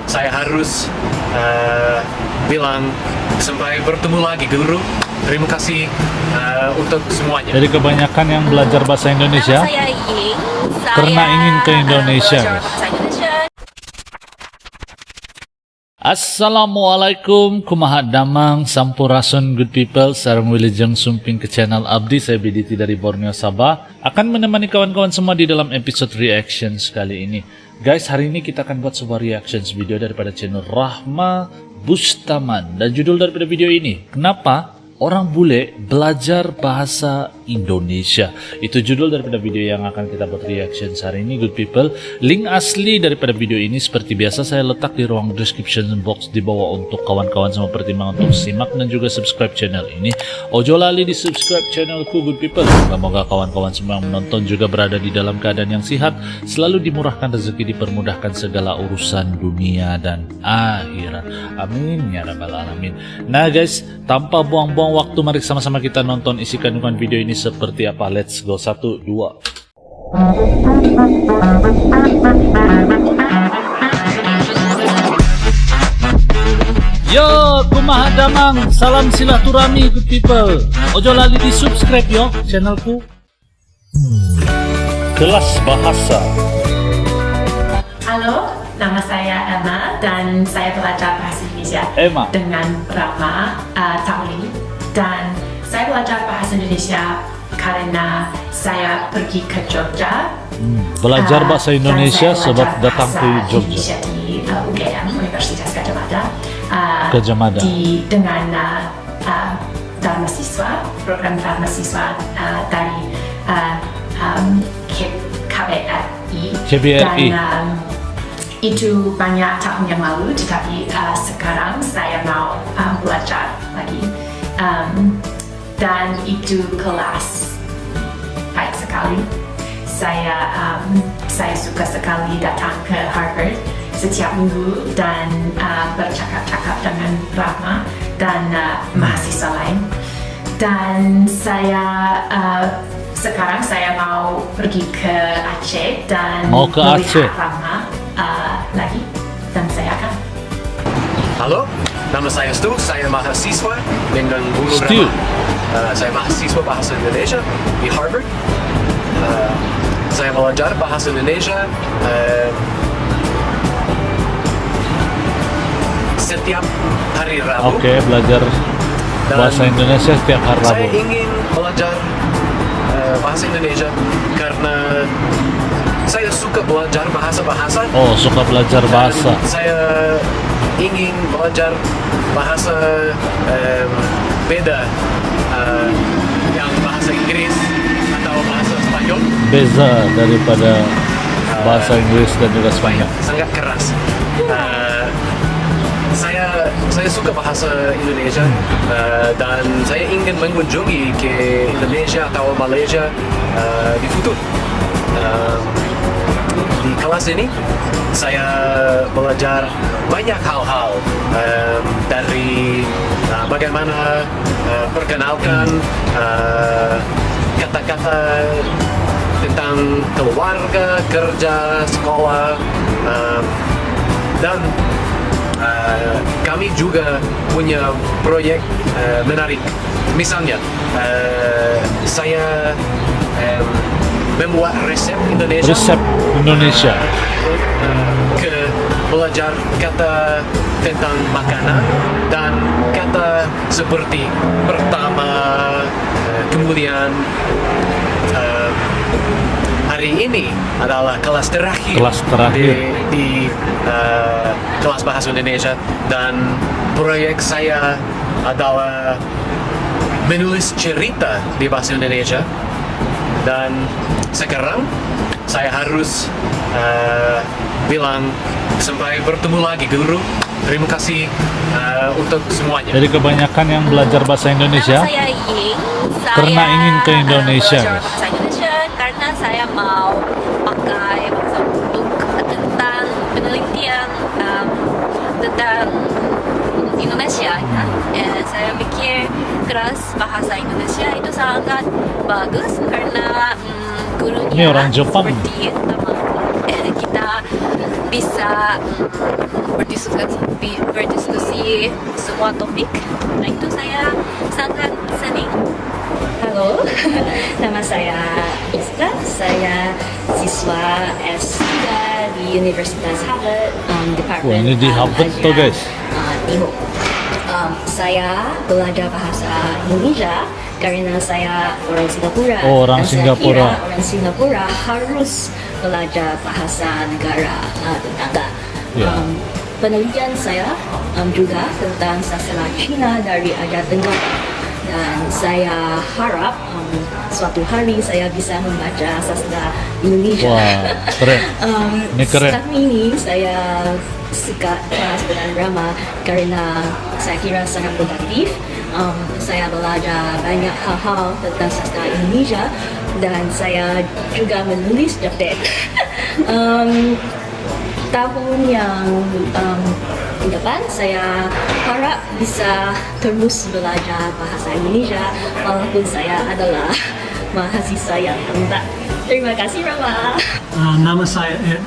Saya harus bilang sampai bertemu lagi guru. Terima kasih untuk semuanya. Jadi kebanyakan yang belajar bahasa Indonesia Nama saya Ying. karena ingin ke Indonesia. belajar bahasa Indonesia. Assalamualaikum, kumaha damang, sampurasun good people, sarang wilujeng sumping ke channel Abdi, saya Biditi dari Borneo Sabah, akan menemani kawan-kawan semua di dalam episode reactions kali ini. Guys, hari ini kita akan buat sebuah reactions video daripada channel Rahma Bustaman, dan judul daripada video ini, kenapa orang bule belajar bahasa Indonesia. Itu judul daripada video yang akan kita buat reaction hari ini, good people. Link asli daripada video ini seperti biasa saya letak di ruang description box di bawah untuk kawan-kawan sama pertimbangan untuk simak dan juga subscribe channel ini. Ojo lali di subscribe channelku, good people. Semoga kawan-kawan semua yang menonton juga berada di dalam keadaan yang sehat, selalu dimurahkan rezeki, dipermudahkan segala urusan dunia dan akhirat. Amin ya rabbal alamin. Nah guys, tanpa buang-buang waktu, mari sama-sama kita nonton isi kandungan video ini seperti apa. Let's go. 1, 2. Yo, kumaha damang, salam silaturahmi good people. Ojo lali di subscribe yo channelku. Kelas bahasa. Halo, nama saya Emma dan saya belajar bahasa Indonesia Emma. dengan Rahma Tauli, dan saya belajar bahasa Indonesia karena saya pergi ke Jogja. Belajar bahasa Indonesia dan saya sebab belajar datang ke bahasa Jogja. Indonesia di UGM, Universitas Gadjah Mada. Gadjah Mada. Dengan Dharma Siswa, program Dharma Siswa dari KBRI. KBRI. Dan itu banyak tahun yang lalu, tetapi sekarang saya mau belajar lagi. Dan itu kelas baik sekali. Saya suka sekali datang ke Harvard setiap minggu dan bercakap-cakap dengan Rahma dan mahasiswa lain. Dan sekarang saya mau pergi ke Aceh dan Mau ke Aceh? melihat Rahma lagi, dan saya akan. Halo, nama saya Stu. Saya mahasiswa dengan Guru Stu. Rahma. Saya mahasiswa bahasa Indonesia di Harvard. Saya belajar bahasa Indonesia setiap hari Rabu. Oke, belajar Dan bahasa Indonesia setiap hari Rabu. Saya ingin belajar bahasa Indonesia karena saya suka belajar bahasa-bahasa. Oh, suka belajar Dan bahasa. saya ingin belajar bahasa beda, yang bahasa Inggris atau bahasa Spanyol. Beza daripada bahasa Inggris dan juga Spanyol. Sangat keras. Saya suka bahasa Indonesia, dan saya ingin mengunjungi ke Indonesia atau Malaysia di futur. Di kelas ini saya belajar banyak hal-hal, dari bagaimana perkenalkan kata-kata tentang keluarga, kerja, sekolah, dan kami juga punya proyek menarik. Misalnya, saya membuat resep Indonesia. Resep Indonesia. Ke belajar kata tentang makanan dan kata seperti pertama, kemudian hari ini adalah kelas terakhir. Kelas terakhir. Di kelas bahasa Indonesia, dan proyek saya adalah menulis cerita di bahasa Indonesia. Dan sekarang saya harus bilang sampai bertemu lagi guru. Terima kasih untuk semuanya. Jadi kebanyakan yang belajar bahasa Indonesia Nama saya Ying. karena ingin ke Indonesia, belajar guys. bahasa Indonesia karena saya mau pakai bahasa untuk tentang penelitian tentang Indonesia. Saya pikir kelas bahasa Indonesia itu sangat bagus karena gurunya Ini orang Jepang. seperti kita bisa berdiskusi semua topik. Nah, itu saya sangat senang. Halo, nama saya Iska. Saya siswa S3 di Universitas Harvard, Department Wah, ini di Harvard Asia tuh, guys. Timur. Saya belajar bahasa Indonesia karena saya orang Singapura. Oh, orang dan Singapura. Saya kira orang Singapura harus belajar bahasa negara tetangga. Ya. Penelitian saya juga tentang sastra Cina dari Asia Tenggara. Dan saya harap suatu hari saya bisa membaca sastra Indonesia. Wah, keren. Ini keren. Saat ini saya suka kelas drama karena saya kira sangat produktif. Saya belajar banyak hal-hal tentang sastra Indonesia dan saya juga menulis daftar. Tahun yang depan saya harap bisa terus belajar bahasa Indonesia walaupun saya adalah mahasiswa yang rendah. Terima kasih Rama. Nama saya Ed.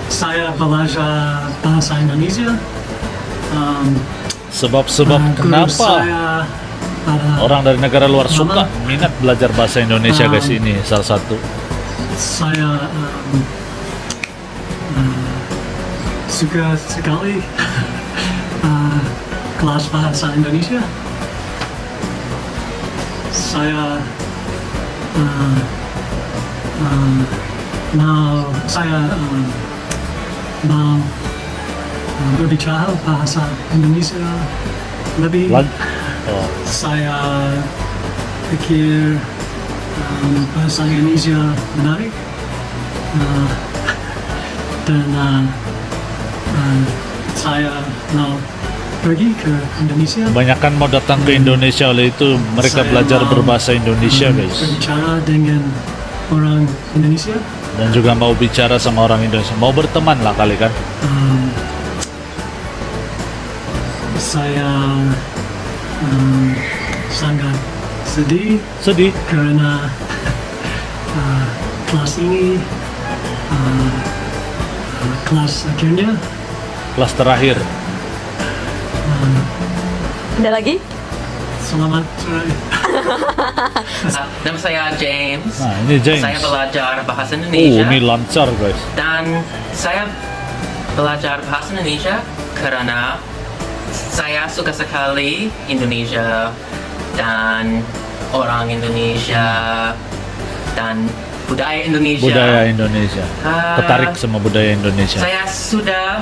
Saya belajar bahasa Indonesia. Sebab-sebab Guru kenapa saya adalah orang dari negara luar suka Mama. minat belajar bahasa Indonesia, guys. Ini salah satu. saya suka sekali kelas bahasa Indonesia. Saya mau berbicara bahasa Indonesia lebih. Oh, Saya pikir bahasa Indonesia menarik dan saya mau pergi ke Indonesia. kebanyakan mau datang ke Indonesia, oleh itu mereka Saya belajar mau, berbahasa Indonesia, guys. berbicara dengan orang Indonesia. Dan juga mau bicara sama orang Indonesia, mau berteman lah kali kan. Saya sangat sedih karena kelas ini kelas akhirnya. Kelas terakhir. Ada lagi? Selamat sore. Nama saya James. Nah, ini James. Saya belajar bahasa Oh, Indonesia ini lancar, guys. dan saya belajar bahasa Indonesia karena saya suka sekali Indonesia dan orang Indonesia dan budaya Indonesia. Budaya Indonesia. Tertarik sama budaya Indonesia. Saya sudah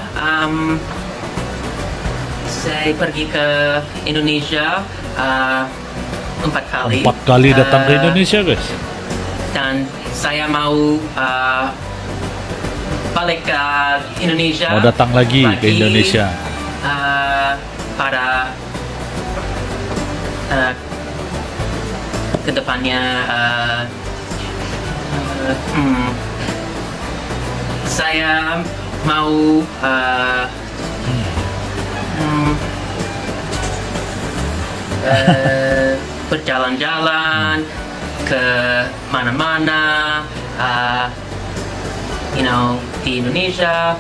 saya pergi ke Indonesia 4 kali. 4 kali datang ke Indonesia, guys. Dan saya mau balik ke Indonesia. Mau datang lagi ke Indonesia. Pada kedepannya saya mau berjalan-jalan ke mana-mana, di Indonesia.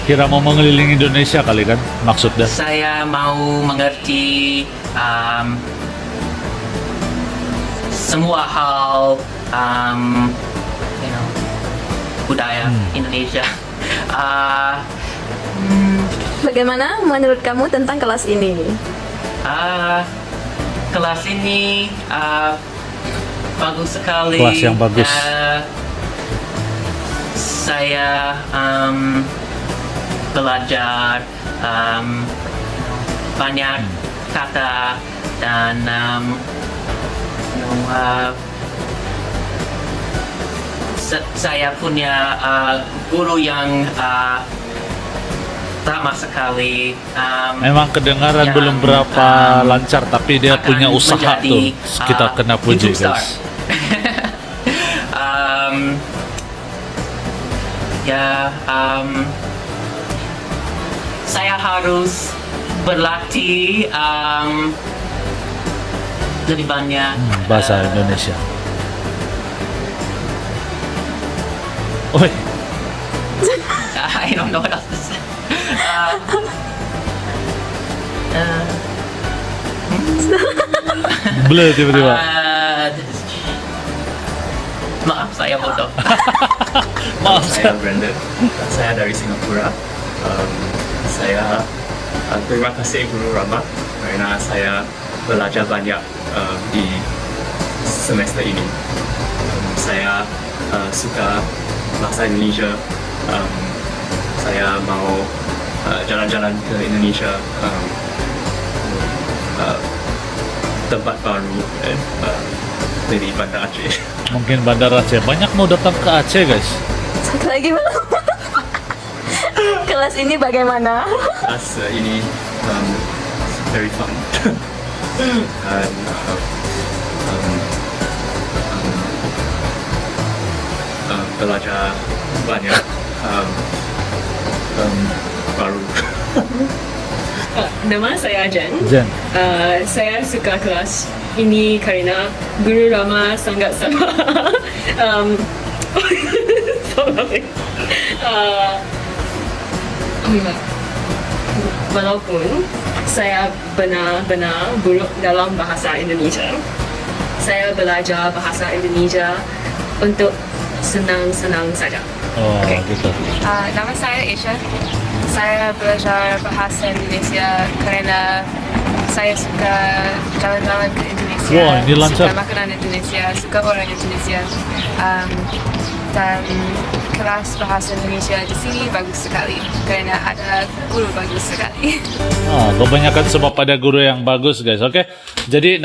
Kira mau mengelilingi Indonesia kali kan maksudnya. Saya mau mengerti semua hal budaya Indonesia. Bagaimana menurut kamu tentang kelas ini? Kelas ini bagus sekali. Kelas yang bagus. Saya belajar banyak kata dan saya punya guru yang ramah sekali. Memang kedengaran yang, belum berapa lancar, tapi dia akan punya usaha menjadi, tuh. Kita kena puji, YouTube star. guys. Saya harus berlatih lebih banyak Bahasa Indonesia. Oi, I don't know what else to say. Blur tiba-tiba. Maaf, saya bodoh. Maaf. Saya Brandon, saya dari Singapura. Saya terima kasih Guru Rama karena saya belajar banyak di semester ini. Saya suka bahasa Indonesia. Saya mau jalan-jalan ke Indonesia, tempat baru, dari Bandar Aceh. Mungkin Bandar Aceh. Banyak mau datang ke Aceh, guys. Satu lagi belum. Kelas ini bagaimana? Kelas ini very fun. And belajar banyak baru. Nama saya Jen. Jen. Saya suka kelas ini karena Guru Rama sangat sabar. Sorry. Walaupun saya benar-benar buruk dalam bahasa Indonesia, saya belajar bahasa Indonesia untuk senang-senang saja. Oh, Oke. gitu. Nama saya Asia. Saya belajar bahasa Indonesia karena saya suka jalan-jalan ke Indonesia. Wah, ini lancar. Suka makanan Indonesia, suka orang Indonesia. Dan kelas bahasa Indonesia di sini bagus sekali karena ada guru bagus sekali. Kebanyakan sebab ada guru yang bagus, guys. Oke. Jadi,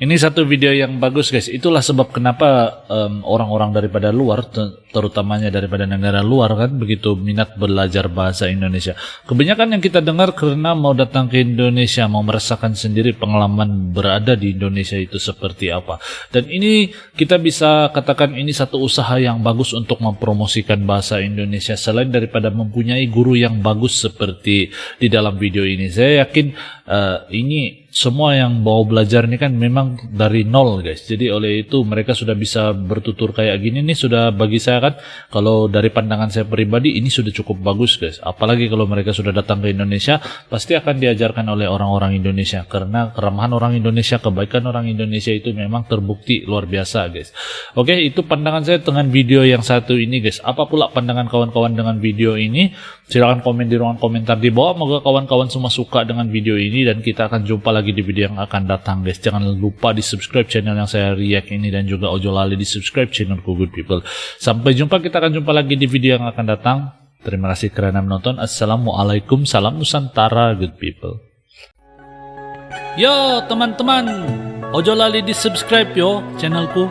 ini satu video yang bagus, guys. Itulah sebab kenapa orang-orang daripada luar, terutamanya daripada negara luar kan, begitu minat belajar bahasa Indonesia. Kebanyakan yang kita dengar karena mau datang ke Indonesia, mau merasakan sendiri pengalaman berada di Indonesia itu seperti apa. Dan ini kita bisa katakan ini satu usaha yang bagus untuk mempromosikan bahasa Indonesia. Selain daripada mempunyai guru yang bagus seperti di dalam video ini. Saya yakin ini semua yang mau belajar ini kan memang dari nol, guys. Jadi oleh itu mereka sudah bisa bertutur kayak gini nih, sudah bagi saya kan, kalau dari pandangan saya pribadi ini sudah cukup bagus, guys. Apalagi kalau mereka sudah datang ke Indonesia, pasti akan diajarkan oleh orang-orang Indonesia karena keramahan orang Indonesia, kebaikan orang Indonesia itu memang terbukti luar biasa, guys. Oke, itu pandangan saya dengan video yang satu ini, guys. Apa pula pandangan kawan-kawan dengan video ini? Silahkan komen di ruangan komentar di bawah. Moga kawan-kawan semua suka dengan video ini dan kita akan jumpa lagi di video yang akan datang, guys. Jangan lupa di subscribe channel yang saya react ini dan juga ojo lali di subscribe channelku, good people. Sampai jumpa, kita akan jumpa lagi di video yang akan datang. Terima kasih karena menonton. Assalamualaikum, salam Nusantara, good people. Yo teman-teman, ojo lali di subscribe yo channelku.